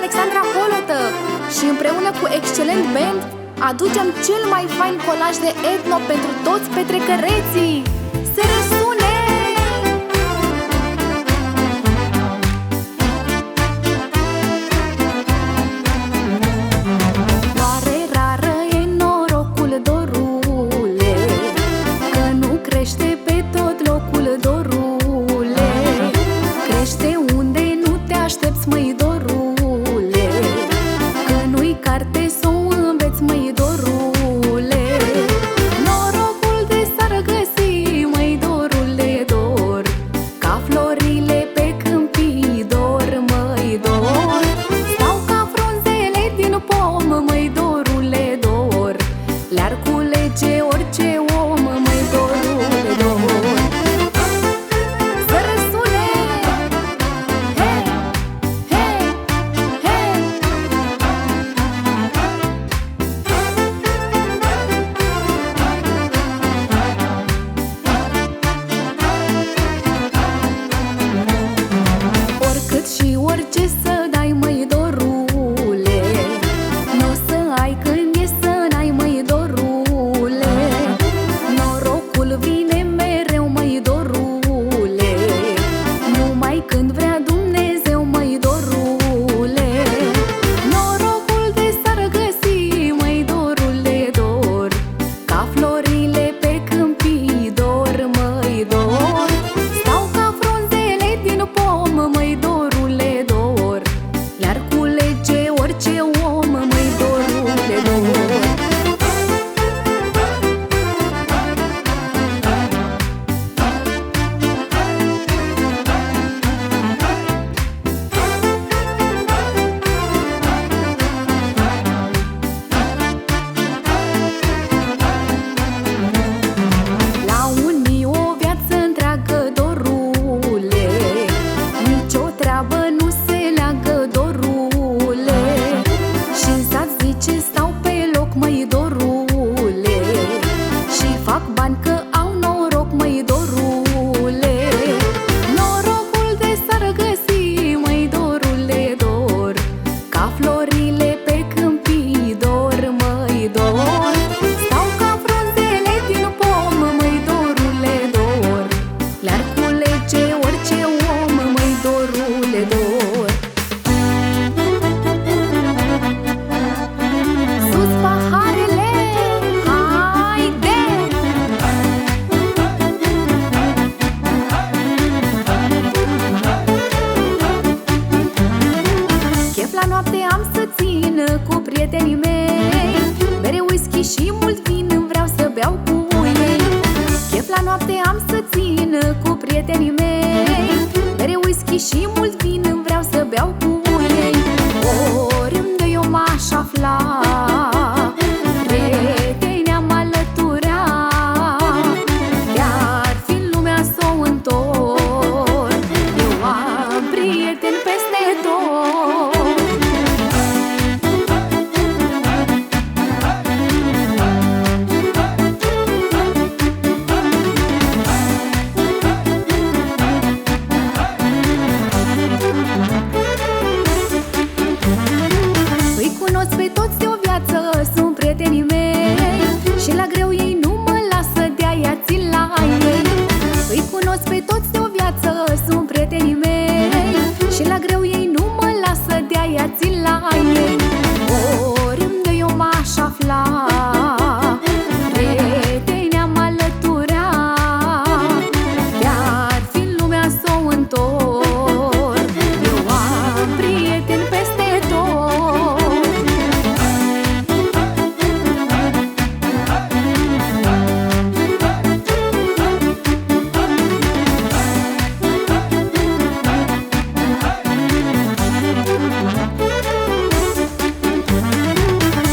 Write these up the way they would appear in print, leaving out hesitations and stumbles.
Alexandra Holotă și împreună cu excelent band aducem cel mai fain colaj de etno pentru toți petrecăreții. Să răsune! Oare rară e norocul, dorule, că nu crește pe tot locul, dorule. Crește unde nu te aștepți, măi, dorule, că nu-i carte să o înveți, măi, dorule. Norocul de s-ar găsi, măi, dorule, dor, ca florile pe câmpii, dor, măi, dor. Stau ca frunzele din pom, măi, dorule, dor, le-ar culege orice om, măi, dorule, dor. Să răsune! Hei, hei, hei! Oricât și orice să dai, măi, dorule, n-o să ai când e să n-ai, măi, dorule. Norocul vine mereu, măi, dorule, numai când vrea Dumnezeu, măi, dorule. Norocul de s-ar găsi, măi, dorule, dor, ca florile pe câmpii, dor, măi, dor. Stau ca frunzele din pom, măi, dorule, dor, le-ar culege orice om, măi, dorule, dor. La unii o viață întreagă, dorule, nicio treabă nu se leagă, dorule. Și-n sat zice stau pe loc, măi, dorule, și fac bani că au noroc, măi, dorule. Norocul de s-ar găsi, măi, dorule, dor, ca florile pe câmpii, dor, măi, dor. Stau ca frunzele din pom, măi, dorule, dor, le-ar culege orice om, măi, dorule, dor. Sus paharele, haide! Chef la noapte am să țin cu prietenii mei, bere, whisky și mult vin, vreau să beau cu ei. Chef la noapte am să țin cu prietenii mei, bere, whisky și mult vin, vreau să beau cu ei. Oriunde eu m-aș afla, prieteni am alătura, de-ar fi în lumea s-o întorc, eu am prieteni peste tot. Îi cunosc pe toți de o viață, sunt prietenii mei, și la greu ei nu mă lasă, de-aia țin la ei. Îi cunosc pe toți de o viață, sunt prietenii mei, și la greu ei nu mă lasă, de-aia țin la ei. Oriunde eu m-aș afla, prieteni am alătura, de-ar fi în lumea s-o întorc, eu am prieteni peste tot.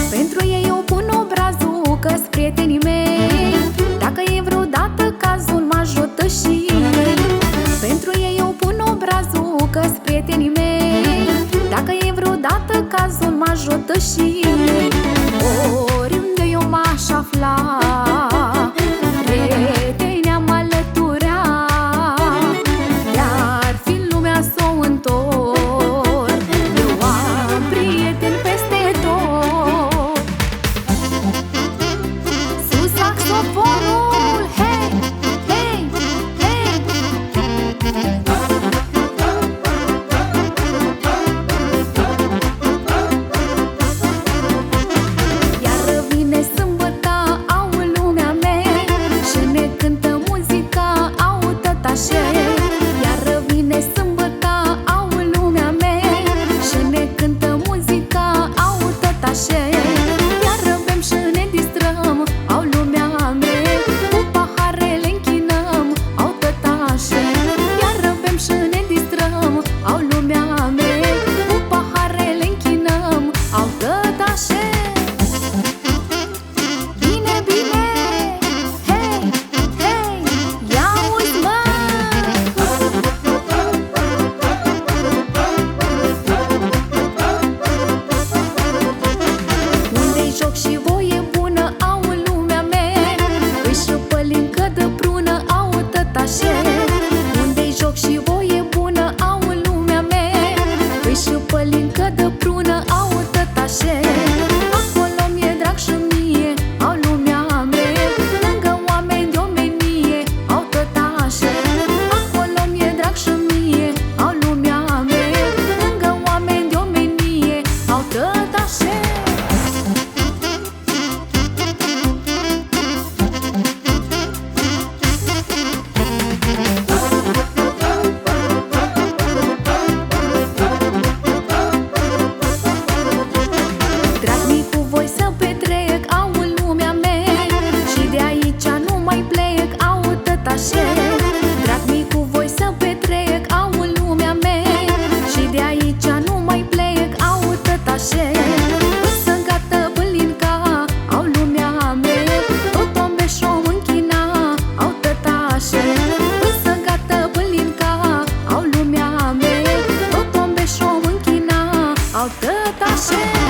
Pentru ei eu pun obrazul, că-s prietenii mei, dacă e vreodată cazul mă ajută și ei. Pentru ei eu pun obrazul, că-s prietenii mei, dacă e vreodată cazul mă ajută și ei. Oriunde eu m-aș afla, prieteni am alătura, de-ar fi în lumea s-o întorc, eu am tătașe. Însă gata bălinca, au lumea mea, tot tombe și-o închina, au tătașe.